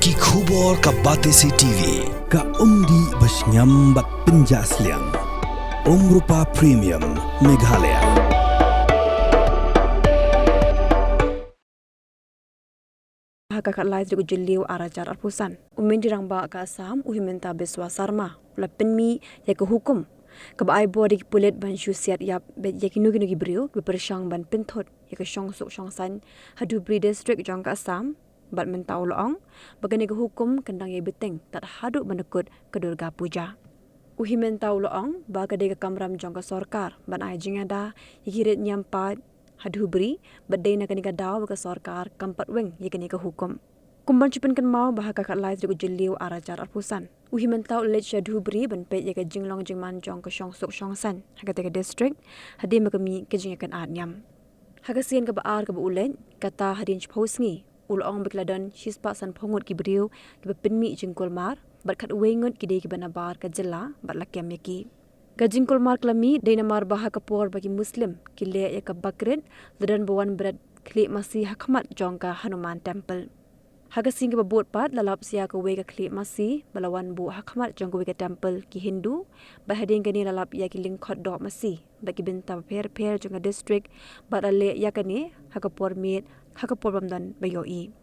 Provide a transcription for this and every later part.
Bagi khubor ka Batesi TV, ka umdi basnyambak penjaslian. Rupa Premium Meghalaya. Kakak lain juga jeliu arajar arpusan. Umin dirang ba ka Assam, uhimenta beswa sarma. Ula penmi ya ke hukum. Kebaai bodi pulit ban Siat yap bet ya kinu gibriu bepersyang ban pentot ya ke syong suk syong san Naduh district jong ka Assam bat mentau loong bagani ke hukum kendang ya Bteng tak haduk menekut ke Durga Puja. Uhimentau loong ba ka de kamram jong ka sarkar ban ai jingada yikirit nyampat Naduh badai nak kini daw ke sarkar kampat weng ya kini ke hukum. Kumban cupen kan mau bah kakak lain juga jeliu arajar arpusan. Uhimentau lej Naduh ban pet ya ke jinglong jingman jong ke syong suk syong san hakate ke district hadi makami ke jingakan adnyam. Hakasian ke baar ke beulen kata hadin chposngi ulong bekladan shispa san pongot gibriu ke penmi jingkul mar bat kat wengut kide ke banabar ke jela bat lakyam yaki. Gajing kulmar kelami dina mar bah kapor bagi muslim Khlieh ya ke Bret dan bawan Bret Khlieh Masi hakmat jong ka Hanuman temple. Hagasing ke babut pat lalap sia ke we ke Khlieh Masi balawan bu hakmat jong ke we ke temple ki Hindu bahading kini lalap ya ki lingkot dok Masi bagi benta per jong ke district bat ale ya kini hakapor mit hakapor bamdan bayoi.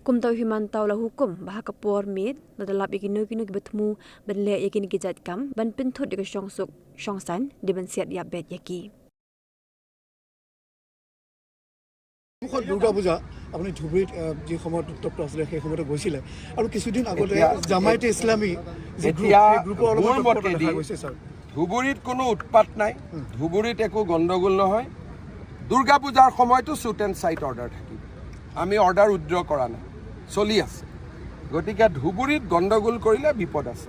Kum tau himantau la hukum bah kapor mit ladalap ikinu ki betemu benle yakini kijat kam ban pintut de syong suk syong san de ban Siat yap bet yaki. মুখত দুৰ্গা পূজা আপুনি ধুবুৰীত যি সময়ত উত্তপ্ত আছিলে সেই সময়তে গৈছিলে আৰু কিছুদিন আগতে জামায়াতে ইছলামী যে গ্ৰুপৰ অলপ দেখা গৈছে স্যাৰ ধুবুৰীত কোনো উৎপাত নাই ধুবুৰীত একো গণ্ডগোল নহয় দুৰ্গা পূজাৰ সময়তো শুট এণ্ড সাইট অৰ্ডাৰ থাকিব আমি অৰ্ডাৰ উইথড্ৰ কৰা নাই চলি আছে গতিকে ধুবুৰীত গণ্ডগোল কৰিলে বিপদ আছে